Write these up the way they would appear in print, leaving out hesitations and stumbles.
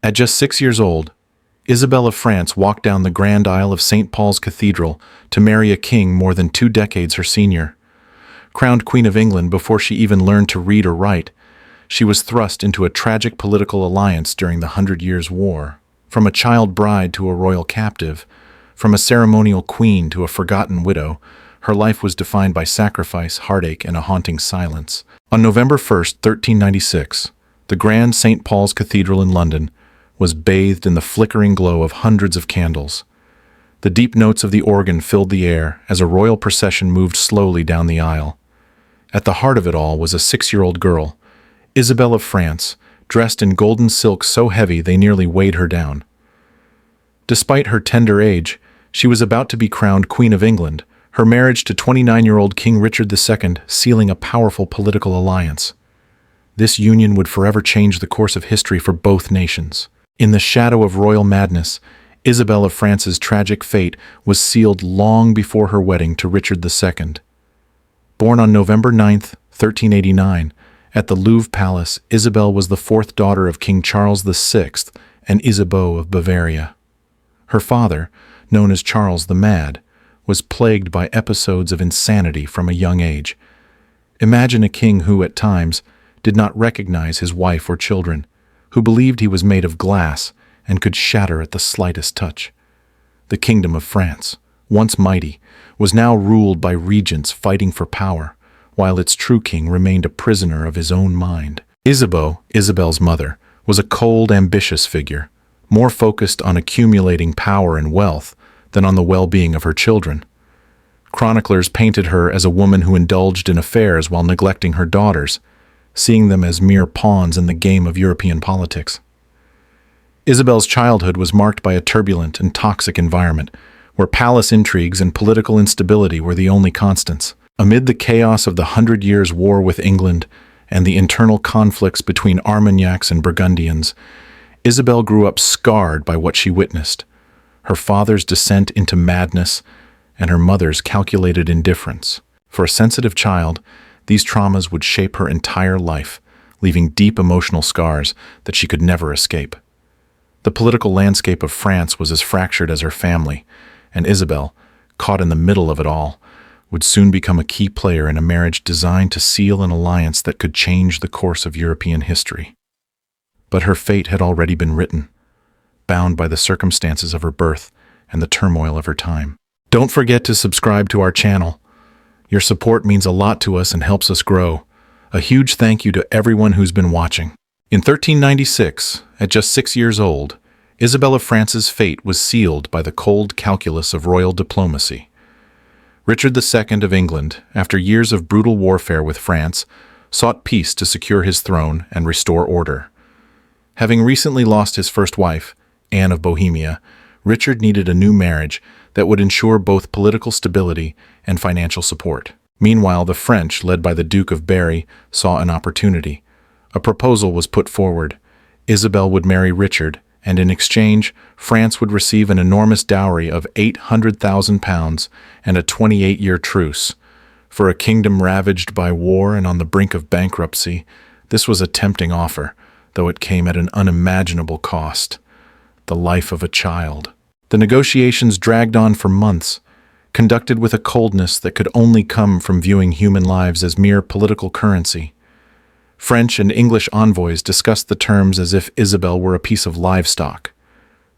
At just 6 years old, Isabella of France walked down the grand aisle of St. Paul's Cathedral to marry a king more than 2 decades her senior. Crowned Queen of England before she even learned to read or write, she was thrust into a tragic political alliance during the 100 Years' War. From a child bride to a royal captive, from a ceremonial queen to a forgotten widow, her life was defined by sacrifice, heartache, and a haunting silence. On November 1st, 1396, the Grand St. Paul's Cathedral in London was bathed in the flickering glow of hundreds of candles. The deep notes of the organ filled the air as a royal procession moved slowly down the aisle. At the heart of it all was a 6-year-old girl, Isabella of France, dressed in golden silk so heavy they nearly weighed her down. Despite her tender age, she was about to be crowned Queen of England, her marriage to 29-year-old King Richard II sealing a powerful political alliance. This union would forever change the course of history for both nations. In the shadow of royal madness, Isabella of France's tragic fate was sealed long before her wedding to Richard II. Born on November 9, 1389, at the Louvre Palace, Isabel was the 4th daughter of King Charles VI and Isabeau of Bavaria. Her father, known as Charles the Mad, was plagued by episodes of insanity from a young age. Imagine a king who, at times, did not recognize his wife or children, who believed he was made of glass and could shatter at the slightest touch. The Kingdom of France, once mighty, was now ruled by regents fighting for power, while its true king remained a prisoner of his own mind. Isabeau, Isabel's mother, was a cold, ambitious figure, more focused on accumulating power and wealth than on the well-being of her children. Chroniclers painted her as a woman who indulged in affairs while neglecting her daughters, seeing them as mere pawns in the game of European politics. Isabel's childhood was marked by a turbulent and toxic environment, where palace intrigues and political instability were the only constants. Amid the chaos of the 100 Years' War with England and the internal conflicts between Armagnacs and Burgundians, Isabel grew up scarred by what she witnessed: her father's descent into madness and her mother's calculated indifference. For a sensitive child, these traumas would shape her entire life, leaving deep emotional scars that she could never escape. The political landscape of France was as fractured as her family, and Isabel, caught in the middle of it all, would soon become a key player in a marriage designed to seal an alliance that could change the course of European history. But her fate had already been written, bound by the circumstances of her birth and the turmoil of her time. Don't forget to subscribe to our channel. Your support means a lot to us and helps us grow. A huge thank you to everyone who's been watching. In 1396, at just 6 years old, Isabella of France's fate was sealed by the cold calculus of royal diplomacy. Richard II of England, after years of brutal warfare with France, sought peace to secure his throne and restore order. Having recently lost his first wife, Anne of Bohemia, Richard needed a new marriage that would ensure both political stability and financial support. Meanwhile, the French, led by the Duke of Berry, saw an opportunity. A proposal was put forward. Isabel would marry Richard, and in exchange, France would receive an enormous dowry of £800,000 and a 28-year truce. For a kingdom ravaged by war and on the brink of bankruptcy, this was a tempting offer, though it came at an unimaginable cost: the life of a child. The negotiations dragged on for months, conducted with a coldness that could only come from viewing human lives as mere political currency. French and English envoys discussed the terms as if Isabel were a piece of livestock,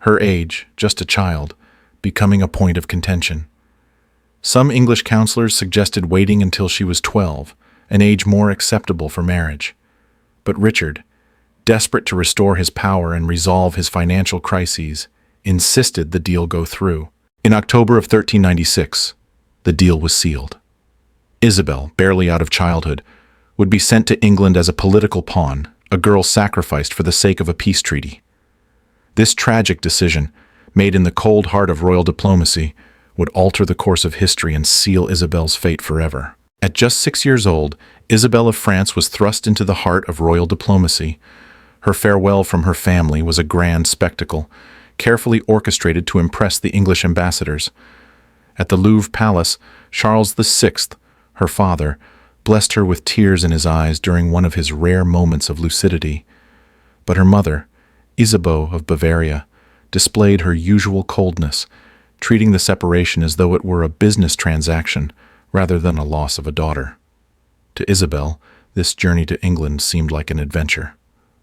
her age, just a child, becoming a point of contention. Some English counselors suggested waiting until she was 12, an age more acceptable for marriage. But Richard, desperate to restore his power and resolve his financial crises, insisted the deal go through. In October of 1396, the deal was sealed. Isabel, barely out of childhood, would be sent to England as a political pawn, a girl sacrificed for the sake of a peace treaty. This tragic decision, made in the cold heart of royal diplomacy, would alter the course of history and seal Isabel's fate forever. At just 6 years old, Isabella of France was thrust into the heart of royal diplomacy. Her farewell from her family was a grand spectacle, carefully orchestrated to impress the English ambassadors. At the Louvre Palace, Charles VI, her father, blessed her with tears in his eyes during one of his rare moments of lucidity. But her mother, Isabeau of Bavaria, displayed her usual coldness, treating the separation as though it were a business transaction rather than a loss of a daughter. To Isabel, this journey to England seemed like an adventure,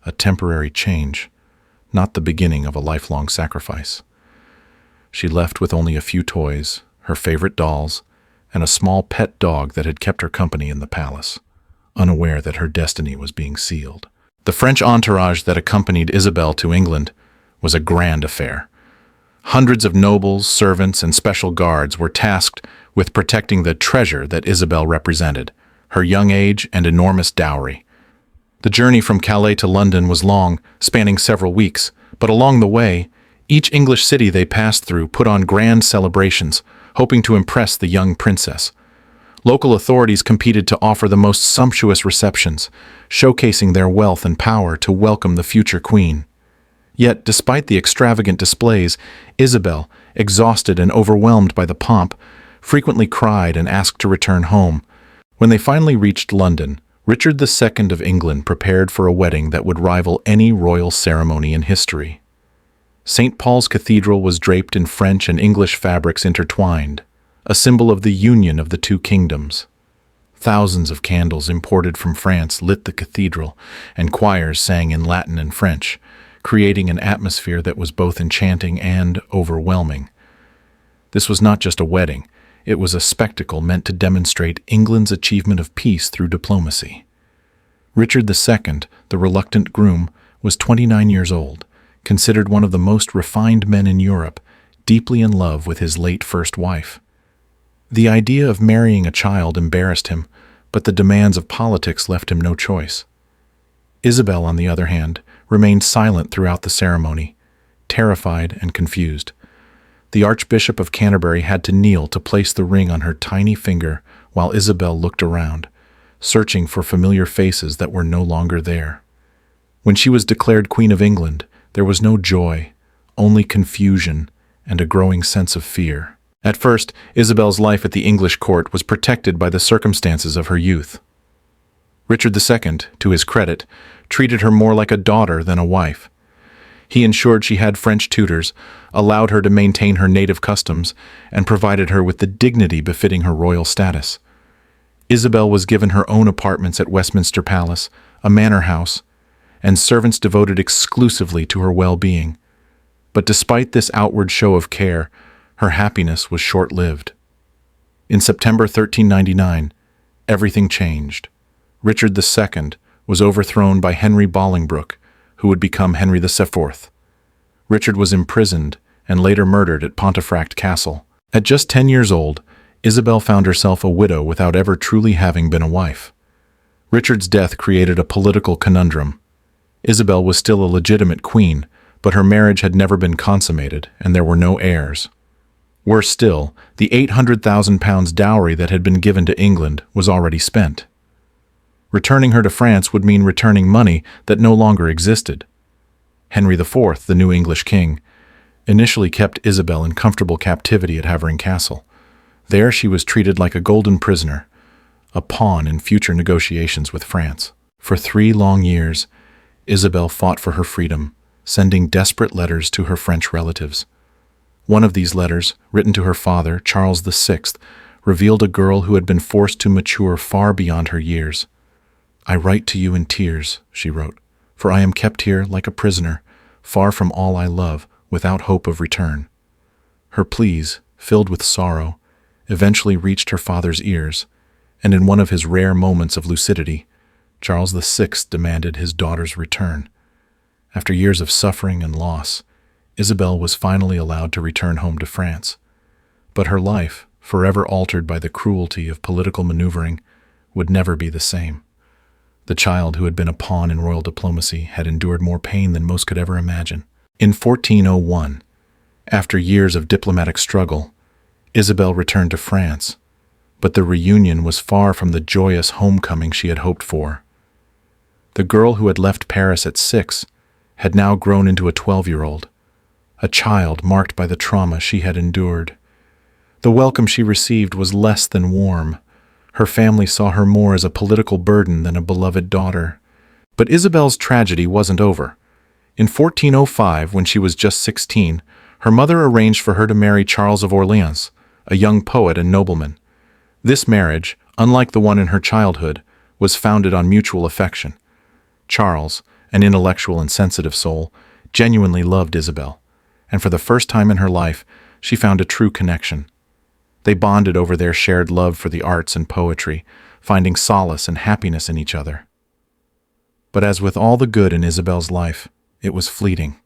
a temporary change, not the beginning of a lifelong sacrifice. She left with only a few toys, her favorite dolls, and a small pet dog that had kept her company in the palace, unaware that her destiny was being sealed. The French entourage that accompanied Isabel to England was a grand affair. Hundreds of nobles, servants, and special guards were tasked with protecting the treasure that Isabel represented, her young age and enormous dowry. The journey from Calais to London was long, spanning several weeks, but along the way, each English city they passed through put on grand celebrations, hoping to impress the young princess. Local authorities competed to offer the most sumptuous receptions, showcasing their wealth and power to welcome the future queen. Yet, despite the extravagant displays, Isabel, exhausted and overwhelmed by the pomp, frequently cried and asked to return home. When they finally reached London, Richard II of England prepared for a wedding that would rival any royal ceremony in history. St. Paul's Cathedral was draped in French and English fabrics intertwined, a symbol of the union of the two kingdoms. Thousands of candles imported from France lit the cathedral, and choirs sang in Latin and French, creating an atmosphere that was both enchanting and overwhelming. This was not just a wedding, it was a spectacle meant to demonstrate England's achievement of peace through diplomacy. Richard II, the reluctant groom, was 29 years old, considered one of the most refined men in Europe, deeply in love with his late first wife. The idea of marrying a child embarrassed him, but the demands of politics left him no choice. Isabel, on the other hand, remained silent throughout the ceremony, terrified and confused. The Archbishop of Canterbury had to kneel to place the ring on her tiny finger while Isabel looked around, searching for familiar faces that were no longer there. When she was declared Queen of England, there was no joy, only confusion and a growing sense of fear. At first, Isabel's life at the English court was protected by the circumstances of her youth. Richard II, to his credit, treated her more like a daughter than a wife. He ensured she had French tutors, allowed her to maintain her native customs, and provided her with the dignity befitting her royal status. Isabel was given her own apartments at Westminster Palace, a manor house, and servants devoted exclusively to her well-being. But despite this outward show of care, her happiness was short-lived. In September 1399, everything changed. Richard II was overthrown by Henry Bolingbroke, who would become Henry IV. Richard was imprisoned and later murdered at Pontefract Castle. At just 10 years old, Isabel found herself a widow without ever truly having been a wife. Richard's death created a political conundrum. Isabel was still a legitimate queen, but her marriage had never been consummated, and there were no heirs. Worse still, the £800,000 dowry that had been given to England was already spent. Returning her to France would mean returning money that no longer existed. Henry IV, the new English king, initially kept Isabel in comfortable captivity at Havering Castle. There she was treated like a golden prisoner, a pawn in future negotiations with France. For 3 long years, Isabel fought for her freedom, sending desperate letters to her French relatives. One of these letters, written to her father, Charles VI, revealed a girl who had been forced to mature far beyond her years. "I write to you in tears," she wrote, "for I am kept here like a prisoner, far from all I love, without hope of return." Her pleas, filled with sorrow, eventually reached her father's ears, and in one of his rare moments of lucidity, Charles VI demanded his daughter's return. After years of suffering and loss, Isabel was finally allowed to return home to France. But her life, forever altered by the cruelty of political maneuvering, would never be the same. The child who had been a pawn in royal diplomacy had endured more pain than most could ever imagine. In 1401, after years of diplomatic struggle, Isabel returned to France, but the reunion was far from the joyous homecoming she had hoped for. The girl who had left Paris at 6 had now grown into a 12-year-old, a child marked by the trauma she had endured. The welcome she received was less than warm. Her family saw her more as a political burden than a beloved daughter. But Isabel's tragedy wasn't over. In 1405, when she was just 16, her mother arranged for her to marry Charles of Orleans, a young poet and nobleman. This marriage, unlike the one in her childhood, was founded on mutual affection. Charles, an intellectual and sensitive soul, genuinely loved Isabel, and for the first time in her life, she found a true connection. They bonded over their shared love for the arts and poetry, finding solace and happiness in each other. But as with all the good in Isabel's life, it was fleeting.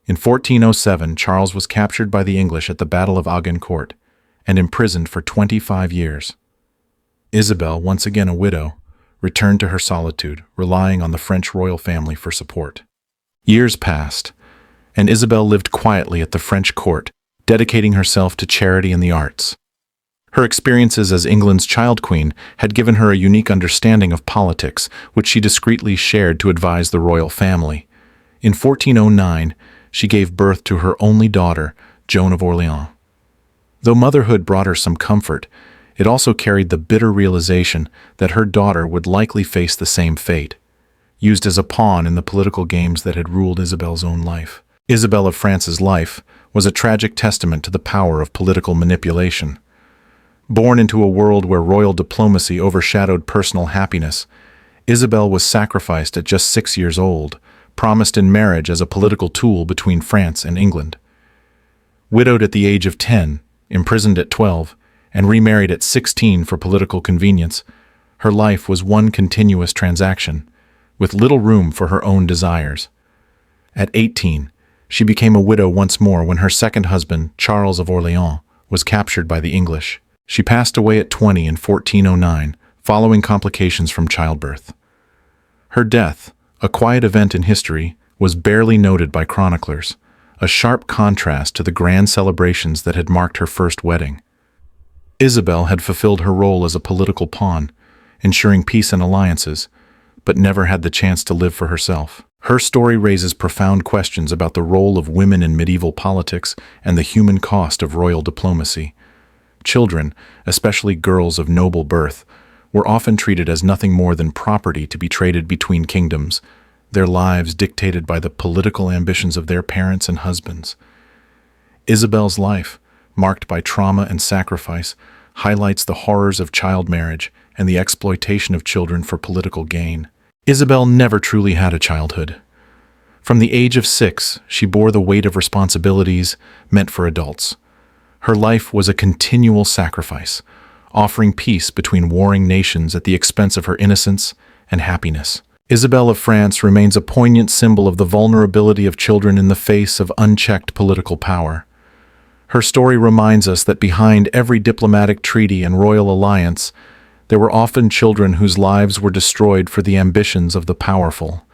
In 1407, Charles was captured by the English at the Battle of Agincourt and imprisoned for 25 years. Isabel, once again a widow, returned to her solitude, relying on the French royal family for support. Years passed, and Isabel lived quietly at the French court, dedicating herself to charity and the arts. Her experiences as England's child queen had given her a unique understanding of politics, which she discreetly shared to advise the royal family. In 1409, she gave birth to her only daughter, Joan of Orleans. Though motherhood brought her some comfort, it also carried the bitter realization that her daughter would likely face the same fate, used as a pawn in the political games that had ruled Isabel's own life. Isabella of France's life was a tragic testament to the power of political manipulation. Born into a world where royal diplomacy overshadowed personal happiness, Isabel was sacrificed at just 6 years old, promised in marriage as a political tool between France and England. Widowed at the age of 10, imprisoned at 12, and remarried at 16 for political convenience, her life was one continuous transaction, with little room for her own desires. At 18, she became a widow once more when her second husband, Charles of Orleans, was captured by the English. She passed away at 20 in 1409, following complications from childbirth. Her death, a quiet event in history, was barely noted by chroniclers, a sharp contrast to the grand celebrations that had marked her first wedding. Isabel had fulfilled her role as a political pawn, ensuring peace and alliances, but never had the chance to live for herself. Her story raises profound questions about the role of women in medieval politics and the human cost of royal diplomacy. Children, especially girls of noble birth, were often treated as nothing more than property to be traded between kingdoms, their lives dictated by the political ambitions of their parents and husbands. Isabel's life, marked by trauma and sacrifice, highlights the horrors of child marriage and the exploitation of children for political gain. Isabel never truly had a childhood. From the age of 6, she bore the weight of responsibilities meant for adults. Her life was a continual sacrifice, offering peace between warring nations at the expense of her innocence and happiness. Isabella of France remains a poignant symbol of the vulnerability of children in the face of unchecked political power. Her story reminds us that behind every diplomatic treaty and royal alliance, there were often children whose lives were destroyed for the ambitions of the powerful.